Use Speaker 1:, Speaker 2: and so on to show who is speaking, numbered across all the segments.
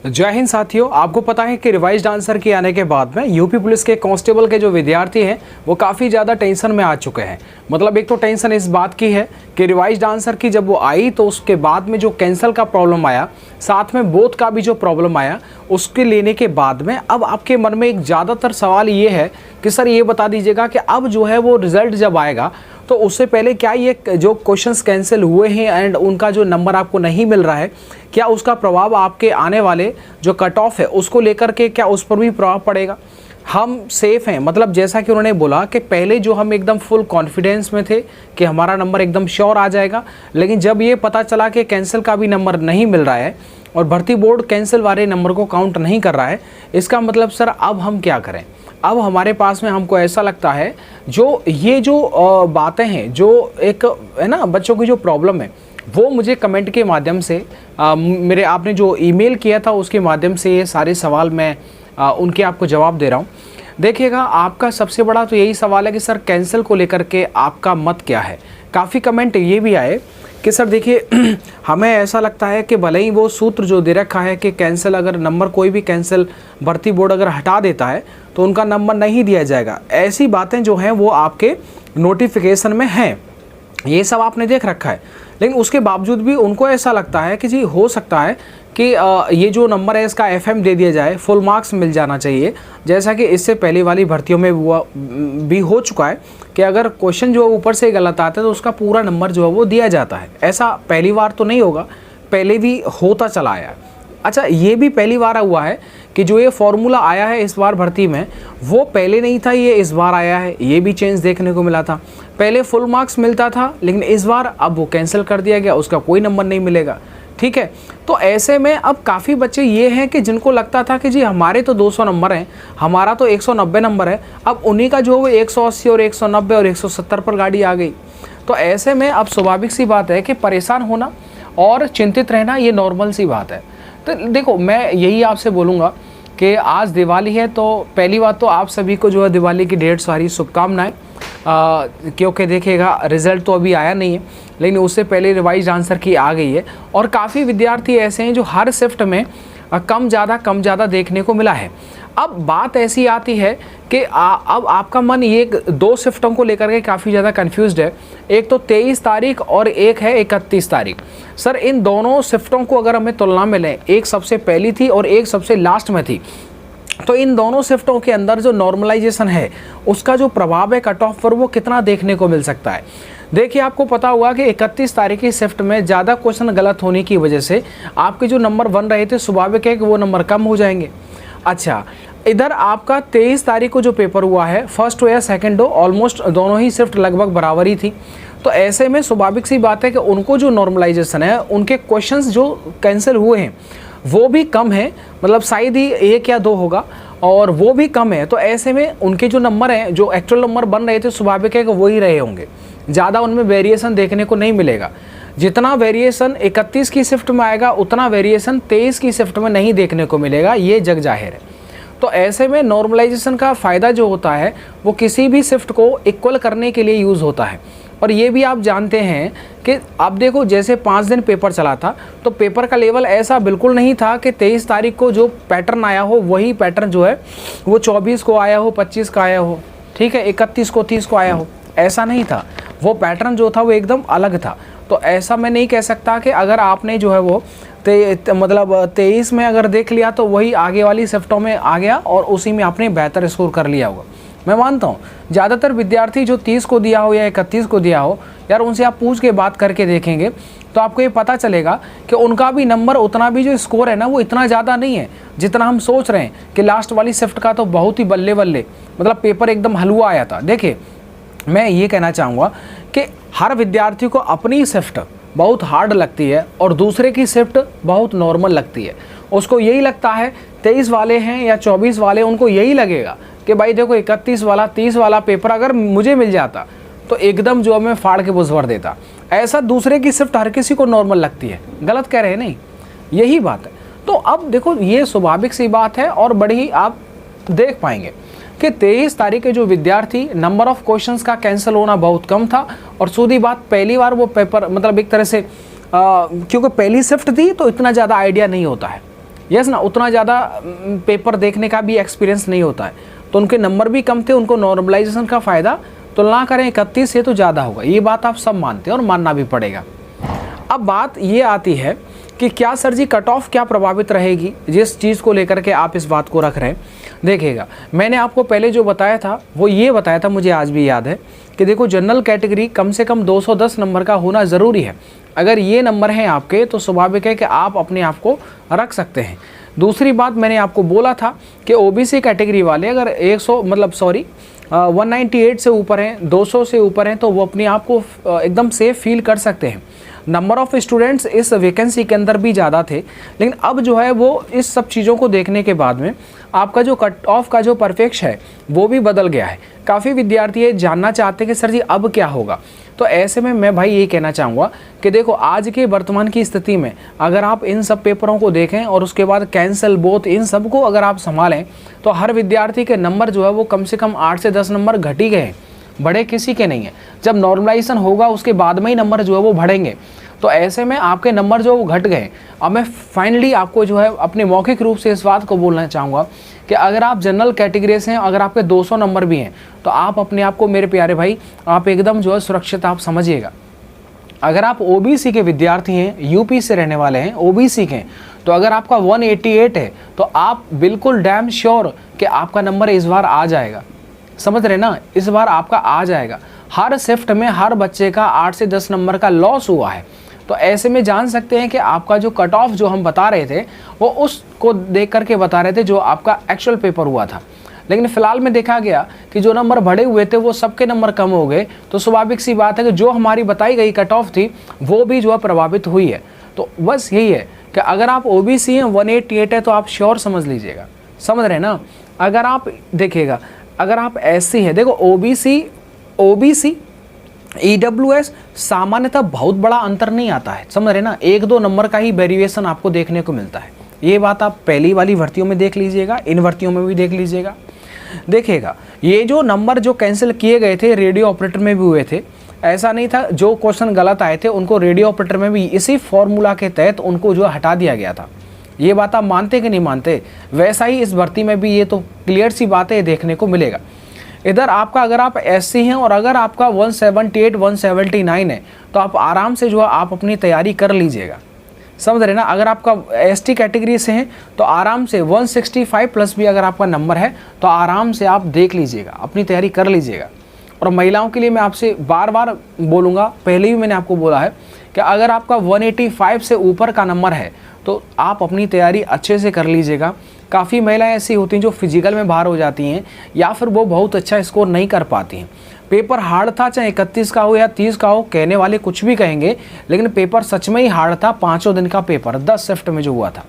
Speaker 1: जय हिंद साथियों, आपको पता है कि रिवाइज्ड आंसर के आने के बाद में यूपी पुलिस के कांस्टेबल के जो विद्यार्थी हैं वो काफ़ी ज़्यादा टेंशन में आ चुके हैं। मतलब एक तो टेंशन इस बात की है कि रिवाइज्ड आंसर की जब वो आई तो उसके बाद में जो कैंसल का प्रॉब्लम आया, साथ में बोथ का भी जो प्रॉब्लम आया, उसके लेने के बाद में अब आपके मन में एक ज़्यादातर सवाल ये है कि सर ये बता दीजिएगा कि अब जो है वो रिज़ल्ट जब आएगा तो उससे पहले क्या ये जो क्वेश्चंस कैंसिल हुए हैं एंड उनका जो नंबर आपको नहीं मिल रहा है, क्या उसका प्रभाव आपके आने वाले जो कट ऑफ है उसको लेकर के क्या उस पर भी प्रभाव पड़ेगा? हम सेफ़ हैं, मतलब जैसा कि उन्होंने बोला कि पहले जो हम एकदम फुल कॉन्फिडेंस में थे कि हमारा नंबर एकदम श्योर आ जाएगा, लेकिन जब ये पता चला कि कैंसिल का भी नंबर नहीं मिल रहा है और भर्ती बोर्ड कैंसिल वाले नंबर को काउंट नहीं कर रहा है, इसका मतलब सर अब हम क्या करें? अब हमारे पास में हमको ऐसा लगता है जो ये जो बातें हैं, जो एक है ना बच्चों की जो प्रॉब्लम है, वो मुझे कमेंट के माध्यम से मेरे आपने जो ईमेल किया था उसके माध्यम से ये सारे सवाल मैं उनके आपको जवाब दे रहा हूँ। देखिएगा, आपका सबसे बड़ा तो यही सवाल है कि सर कैंसिल को लेकर के आपका मत क्या है। काफ़ी कमेंट ये भी आए कि सर देखिए हमें ऐसा लगता है कि भले ही वो सूत्र जो दे रखा है कि कैंसिल, अगर नंबर कोई भी कैंसिल भर्ती बोर्ड अगर हटा देता है तो उनका नंबर नहीं दिया जाएगा, ऐसी बातें जो हैं वो आपके नोटिफिकेशन में हैं, ये सब आपने देख रखा है। लेकिन उसके बावजूद भी उनको ऐसा लगता है कि जी हो सकता है कि ये जो नंबर है इसका FM दे दिया जाए, फुल मार्क्स मिल जाना चाहिए, जैसा कि इससे पहले वाली भर्तियों में वो भी हो चुका है कि अगर क्वेश्चन जो ऊपर से गलत आता है तो उसका पूरा नंबर जो है वो दिया जाता है। ऐसा पहली बार तो नहीं होगा, पहले भी होता चला आया है। अच्छा, ये भी पहली बार हुआ है कि जो ये फॉर्मूला आया है इस बार भर्ती में वो पहले नहीं था, ये इस बार आया है, ये भी चेंज देखने को मिला था। पहले फुल मार्क्स मिलता था लेकिन इस बार अब वो कैंसिल कर दिया गया, उसका कोई नंबर नहीं मिलेगा। ठीक है, तो ऐसे में अब काफ़ी बच्चे ये हैं कि जिनको लगता था कि जी हमारे तो 200 नंबर हैं, हमारा तो 190 नंबर है, अब उन्हीं का जो वो 180 और 190 और 170 पर गाड़ी आ गई। तो ऐसे में अब स्वाभाविक सी बात है कि परेशान होना और चिंतित रहना ये नॉर्मल सी बात है। तो देखो, मैं यही आपसे बोलूँगा कि आज दिवाली है तो पहली बात तो आप सभी को जो है दिवाली की ढेर सारी शुभकामनाएं, क्योंकि देखिएगा रिज़ल्ट तो अभी आया नहीं है लेकिन उससे पहले रिवाइज्ड आंसर की आ गई है और काफ़ी विद्यार्थी ऐसे हैं जो हर शिफ्ट में कम ज़्यादा देखने को मिला है। अब बात ऐसी आती है कि अब आपका मन ये दो शिफ्टों को लेकर के काफ़ी ज़्यादा कंफ्यूज्ड है। एक तो 23 तारीख और एक है 31 तारीख। सर इन दोनों शिफ्टों को अगर हमें तुलना में लें, एक सबसे पहली थी और एक सबसे लास्ट में थी, तो इन दोनों शिफ्टों के अंदर जो नॉर्मलाइजेशन है उसका जो प्रभाव है कट ऑफ पर वो कितना देखने को मिल सकता है। देखिए, आपको पता होगा कि 31 तारीख की शिफ्ट में ज़्यादा क्वेश्चन गलत होने की वजह से आपके जो नंबर बन रहे थे स्वाभाविक है कि वो नंबर कम हो जाएंगे। अच्छा, इधर आपका 23 तारीख को जो पेपर हुआ है, फर्स्ट हो या सेकेंड हो, ऑलमोस्ट दोनों ही शिफ्ट लगभग बराबर ही थी। तो ऐसे में स्वाभाविक सी बात है कि उनको जो नॉर्मलाइजेशन है, उनके क्वेश्चंस जो कैंसिल हुए हैं वो भी कम है, मतलब शायद ही 1 या 2 होगा और वो भी कम है। तो ऐसे में उनके जो नंबर हैं, जो एक्चुअल नंबर बन रहे थे, स्वाभाविक है कि वही रहे होंगे, ज़्यादा उनमें वेरिएशन देखने को नहीं मिलेगा। जितना वेरिएशन 31 की शिफ्ट में आएगा उतना वेरिएशन 23 की शिफ्ट में नहीं देखने को मिलेगा, ये जग जाहिर है। तो ऐसे में नॉर्मलाइजेशन का फ़ायदा जो होता है वो किसी भी शिफ्ट को इक्वल करने के लिए यूज़ होता है। और ये भी आप जानते हैं कि अब देखो, जैसे 5 दिन पेपर चला था तो पेपर का लेवल ऐसा बिल्कुल नहीं था कि 23 तारीख को जो पैटर्न आया हो वही पैटर्न जो है वो 24 को आया हो, 25 का आया हो, ठीक है, 31 को, 30 को आया हो, ऐसा नहीं था। वो पैटर्न जो था वो एकदम अलग था। तो ऐसा मैं नहीं कह सकता कि अगर आपने जो है वो मतलब 23 में अगर देख लिया तो वही आगे वाली शिफ्टों में आ गया और उसी में आपने बेहतर स्कोर कर लिया होगा। मैं मानता हूँ ज़्यादातर विद्यार्थी जो 30 को दिया हो या 31 को दिया हो, यार उनसे आप पूछ के बात करके देखेंगे तो आपको ये पता चलेगा कि उनका भी नंबर उतना भी जो स्कोर है ना वो इतना ज़्यादा नहीं है जितना हम सोच रहे हैं कि लास्ट वाली शिफ्ट का तो बहुत ही बल्ले बल्ले, मतलब पेपर एकदम हलवा आया था। देखिए, मैं ये कहना चाहूँगा कि हर विद्यार्थी को अपनी शिफ्ट बहुत हार्ड लगती है और दूसरे की शिफ्ट बहुत नॉर्मल लगती है। उसको यही लगता है 23 वाले हैं या 24 वाले, उनको यही लगेगा कि भाई देखो 31 वाला 30 वाला पेपर अगर मुझे मिल जाता तो एकदम जो मैं फाड़ के बुझ भर देता। ऐसा दूसरे की शिफ्ट हर किसी को नॉर्मल लगती है। गलत कह रहे हैं? नहीं, यही बात है। तो अब देखो, ये स्वाभाविक सी बात है और बड़ी आप देख पाएंगे कि 23 तारीख के जो विद्यार्थी, नंबर ऑफ क्वेश्चंस का कैंसिल होना बहुत कम था और सीधी बात पहली बार वो पेपर, मतलब एक तरह से क्योंकि पहली शिफ्ट थी तो इतना ज़्यादा आइडिया नहीं होता है। यस ना, उतना ज़्यादा पेपर देखने का भी एक्सपीरियंस नहीं होता है, तो उनके नंबर भी कम थे, उनको नॉर्मलाइजेशन का फ़ायदा तुलना करें 31 से तो ज़्यादा होगा। ये बात आप सब मानते हैं और मानना भी पड़ेगा। अब बात ये आती है कि क्या सर जी कट ऑफ क्या प्रभावित रहेगी, जिस चीज़ को लेकर के आप इस बात को रख रहे हैं। देखिएगा, मैंने आपको पहले जो बताया था वो ये बताया था, मुझे आज भी याद है कि देखो जनरल कैटेगरी कम से कम 210 नंबर का होना ज़रूरी है। अगर ये नंबर हैं आपके तो स्वाभाविक है कि आप अपने आप को रख सकते हैं। दूसरी बात मैंने आपको बोला था कि ओबीसी कैटेगरी वाले अगर 198 से ऊपर हैं, 200 से ऊपर हैं, तो वो अपने आप को एकदम सेफ फील कर सकते हैं। नंबर ऑफ़ स्टूडेंट्स इस वैकेंसी के अंदर भी ज़्यादा थे, लेकिन अब जो है वो इस सब चीज़ों को देखने के बाद में आपका जो कट ऑफ का जो परफेक्ट है वो भी बदल गया है। काफ़ी विद्यार्थी ये जानना चाहते हैं कि सर जी अब क्या होगा। तो ऐसे में मैं भाई ये कहना चाहूँगा कि देखो आज के वर्तमान की स्थिति में अगर आप इन सब पेपरों को देखें और उसके बाद कैंसल बोथ इन सब को अगर आप संभालें तो हर विद्यार्थी के नंबर जो है वो कम से कम 8 से 10 नंबर घट ही गए हैं, बड़े किसी के नहीं है। जब नॉर्मलाइजेशन होगा उसके बाद में ही नंबर जो है वो बढ़ेंगे, तो ऐसे में आपके नंबर जो वो घट गए। अब मैं फाइनली आपको जो है अपने मौखिक रूप से इस बात को बोलना चाहूँगा कि अगर आप जनरल कैटेगरी से हैं, अगर आपके 200 नंबर भी हैं, तो आप अपने आप को मेरे प्यारे भाई आप एकदम जो है सुरक्षित आप समझिएगा। अगर आप ओबीसी के विद्यार्थी हैं, यूपी से रहने वाले हैं, ओबीसी के, तो अगर आपका 188 है तो आप बिल्कुल डैम श्योर कि आपका नंबर इस बार आ जाएगा। समझ रहे ना, इस बार आपका आ जाएगा। हर शिफ्ट में हर बच्चे का 8 से 10 नंबर का लॉस हुआ है, तो ऐसे में जान सकते हैं कि आपका जो कट ऑफ जो हम बता रहे थे वो उसको देख करके बता रहे थे जो आपका एक्चुअल पेपर हुआ था। लेकिन फिलहाल में देखा गया कि जो नंबर बढ़े हुए थे वो सबके नंबर कम हो गए, तो स्वाभाविक सी बात है कि जो हमारी बताई गई कट ऑफ थी वो भी जो है प्रभावित हुई है। तो बस यही है कि अगर आप ओबीसी हैं 188 है तो आप श्योर समझ लीजिएगा, समझ रहे ना। अगर आप देखिएगा, अगर आप एससी है, देखो ओबीसी ईडब्ल्यूएस सामान्यतः बहुत बड़ा अंतर नहीं आता है, समझ रहे ना, 1-2 नंबर का ही वेरिएशन आपको देखने को मिलता है। ये बात आप पहली वाली भर्तियों में देख लीजिएगा, इन भर्तियों में भी देख लीजिएगा। देखिएगा ये जो नंबर जो कैंसिल किए गए थे रेडियो ऑपरेटर में भी हुए थे, ऐसा नहीं था जो क्वेश्चन गलत आए थे उनको रेडियो ऑपरेटर में भी इसी फॉर्मूला के तहत उनको जो हटा दिया गया था। ये बात आप मानते कि नहीं मानते? वैसा ही इस भर्ती में भी ये तो क्लियर सी बात है, देखने को मिलेगा। इधर आपका अगर आप एससी हैं और अगर आपका 178 179 है तो आप आराम से जो है आप अपनी तैयारी कर लीजिएगा, समझ रहे ना। अगर आपका एसटी कैटेगरी से हैं तो आराम से 165 प्लस भी अगर आपका नंबर है तो आराम से आप देख लीजिएगा, अपनी तैयारी कर लीजिएगा। और महिलाओं के लिए मैं आपसे बार बार बोलूँगा, पहले भी मैंने आपको बोला है कि अगर आपका 185 से ऊपर का नंबर है तो आप अपनी तैयारी अच्छे से कर लीजिएगा। काफ़ी महिलाएं ऐसी होती हैं जो फिजिकल में बाहर हो जाती हैं या फिर वो बहुत अच्छा स्कोर नहीं कर पाती हैं। पेपर हार्ड था, चाहे 31 का हो या 30 का हो, कहने वाले कुछ भी कहेंगे, लेकिन पेपर सच में ही हार्ड था। 5 दिन का पेपर 10 शिफ्ट में जो हुआ था,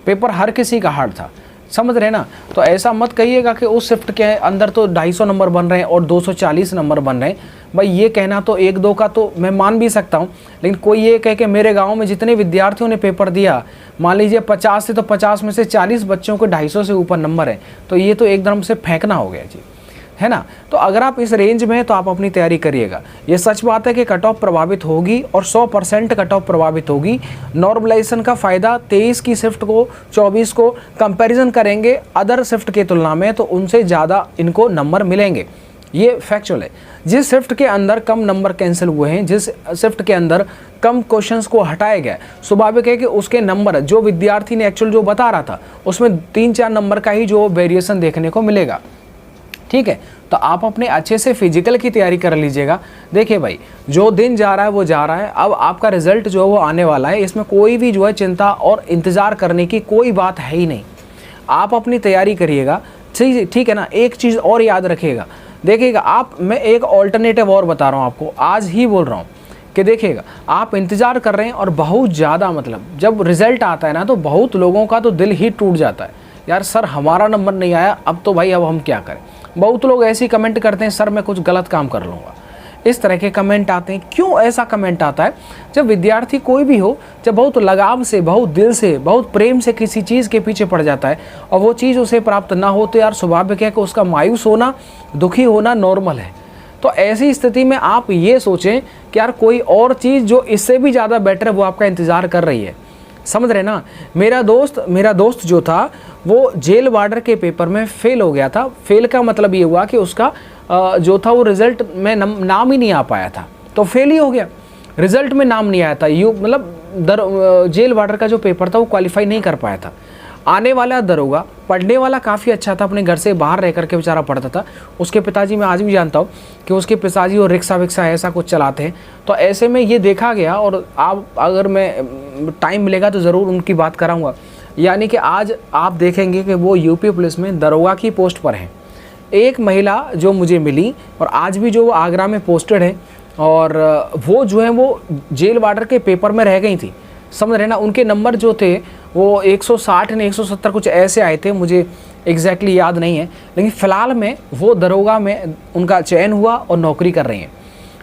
Speaker 1: पेपर हर किसी का हार्ड था, समझ रहे ना। तो ऐसा मत कहिएगा कि उस शिफ्ट के अंदर तो 250 नंबर बन रहे हैं और 240 नंबर बन रहे हैं। भाई ये कहना तो 1-2 का तो मैं मान भी सकता हूँ, लेकिन कोई ये कहे कि मेरे गांव में जितने विद्यार्थियों ने पेपर दिया, मान लीजिए 50 से, तो 50 में से 40 बच्चों को 250 से ऊपर नंबर है, तो ये तो एकदम से फेंकना हो गया जी, है ना। तो अगर आप इस रेंज में हैं तो आप अपनी तैयारी करिएगा। ये सच बात है कि कट ऑफ प्रभावित होगी और 100% कट ऑफ प्रभावित होगी। नॉर्मलाइजेशन का फ़ायदा 23 की शिफ्ट को 24 को कंपैरिजन करेंगे अदर शिफ्ट के तुलना में तो उनसे ज़्यादा इनको नंबर मिलेंगे, ये फैक्चुअल है। जिस शिफ्ट के अंदर कम नंबर कैंसिल हुए हैं, जिस शिफ्ट के अंदर कम क्वेश्चंस को हटाया गया, स्वाभाविक है कि उसके नंबर जो विद्यार्थी ने एक्चुअल जो बता रहा था उसमें 3-4 नंबर का ही जो वेरिएशन देखने को मिलेगा, ठीक है। तो आप अपने अच्छे से फिजिकल की तैयारी कर लीजिएगा। देखिए भाई, जो दिन जा रहा है वो जा रहा है, अब आपका रिजल्ट जो है वो आने वाला है, इसमें कोई भी जो है चिंता और इंतज़ार करने की कोई बात है ही नहीं। आप अपनी तैयारी करिएगा, ठीक है ना। एक चीज़ और याद रखिएगा, देखिएगा आप, मैं एक ऑल्टरनेटिव और बता रहा हूँ आपको, आज ही बोल रहा हूँ कि देखिएगा आप इंतज़ार कर रहे हैं और बहुत ज़्यादा, मतलब जब रिज़ल्ट आता है ना तो बहुत लोगों का तो दिल ही टूट जाता है, यार सर हमारा नंबर नहीं आया, अब तो भाई अब हम क्या करें। बहुत लोग ऐसे ही कमेंट करते हैं, सर मैं कुछ गलत काम कर लूँगा, इस तरह के कमेंट आते हैं। क्यों ऐसा कमेंट आता है? जब विद्यार्थी कोई भी हो, जब बहुत लगाव से, बहुत दिल से, बहुत प्रेम से किसी चीज़ के पीछे पड़ जाता है और वो चीज़ उसे प्राप्त ना हो तो यार स्वाभाविक है कि उसका मायूस होना, दुखी होना नॉर्मल है। तो ऐसी स्थिति में आप ये सोचें कि यार कोई और चीज़ जो इससे भी ज़्यादा बेटर है वो आपका इंतज़ार कर रही है। समझ रहे ना। मेरा दोस्त जो था वो जेल वार्डर के पेपर में फेल हो गया था। फेल का मतलब ये हुआ कि उसका जो था वो रिजल्ट में नाम ही नहीं आ पाया था, तो फेल ही हो गया, रिजल्ट में नाम नहीं आया था। मतलब जेल वार्डर का जो पेपर था वो क्वालिफाई नहीं कर पाया था। आने वाला दरोगा, पढ़ने वाला काफ़ी अच्छा था, अपने घर से बाहर रह करके बेचारा पढ़ता था। उसके पिताजी, मैं आज भी जानता हूँ कि उसके पिताजी और रिक्शा विक्सा ऐसा कुछ चलाते हैं। तो ऐसे में ये देखा गया, और आप अगर मैं टाइम मिलेगा तो ज़रूर उनकी बात कराऊँगा। यानी कि आज आप देखेंगे कि वो यूपी पुलिस में दरोगा की पोस्ट पर हैं। एक महिला जो मुझे मिली और आज भी जो वो आगरा में पोस्टेड है, और वो जो है वो जेल वार्डर के पेपर में रह गई थी, समझ रहे ना। उनके नंबर जो थे वो 160 ने 170 कुछ ऐसे आए थे, मुझे एग्जैक्टली याद नहीं है, लेकिन फ़िलहाल में वो दरोगा में उनका चयन हुआ और नौकरी कर रही हैं।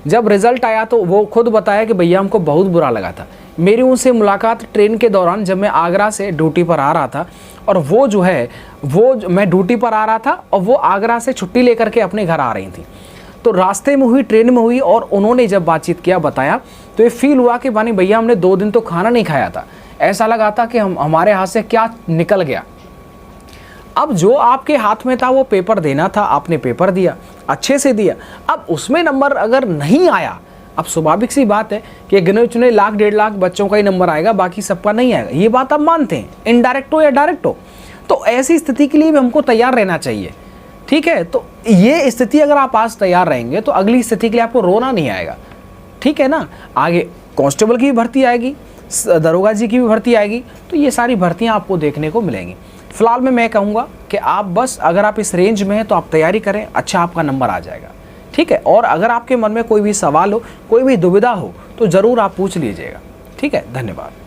Speaker 1: जब रिज़ल्ट आया तो वो खुद बताया कि भैया हमको बहुत बुरा लगा था। मेरी उनसे मुलाकात ट्रेन के दौरान जब मैं आगरा से ड्यूटी पर आ रहा था, और वो जो है मैं ड्यूटी पर आ रहा था और वो आगरा से छुट्टी लेकर के अपने घर आ रही थी। तो रास्ते में हुई, ट्रेन में हुई, और उन्होंने जब बातचीत किया, बताया, तो ये फील हुआ कि बानी भैया हमने 2 दिन तो खाना नहीं खाया था, ऐसा लगा था कि हमारे हाथ से क्या निकल गया। अब जो आपके हाथ में था वो पेपर देना था, आपने पेपर दिया, अच्छे से दिया। अब उसमें नंबर अगर नहीं आया, अब स्वाभाविक सी बात है कि गिने चुने 1 लाख 1.5 लाख बच्चों का ही नंबर आएगा, बाकी सबका नहीं आएगा। ये बात आप मानते हैं, इनडायरेक्ट हो या डायरेक्ट हो। तो ऐसी स्थिति के लिए भी हमको तैयार रहना चाहिए, ठीक है। तो ये स्थिति अगर आप आज तैयार रहेंगे तो अगली स्थिति के लिए आपको रोना नहीं आएगा, ठीक है ना। आगे कांस्टेबल की भी भर्ती आएगी, दरोगा जी की भी भर्ती आएगी, तो ये सारी भर्तियां आपको देखने को मिलेंगी। फिलहाल में मैं कहूँगा कि आप बस, अगर आप इस रेंज में हैं तो आप तैयारी करें, अच्छा आपका नंबर आ जाएगा, ठीक है। और अगर आपके मन में कोई भी सवाल हो, कोई भी दुविधा हो, तो ज़रूर आप पूछ लीजिएगा, ठीक है। धन्यवाद।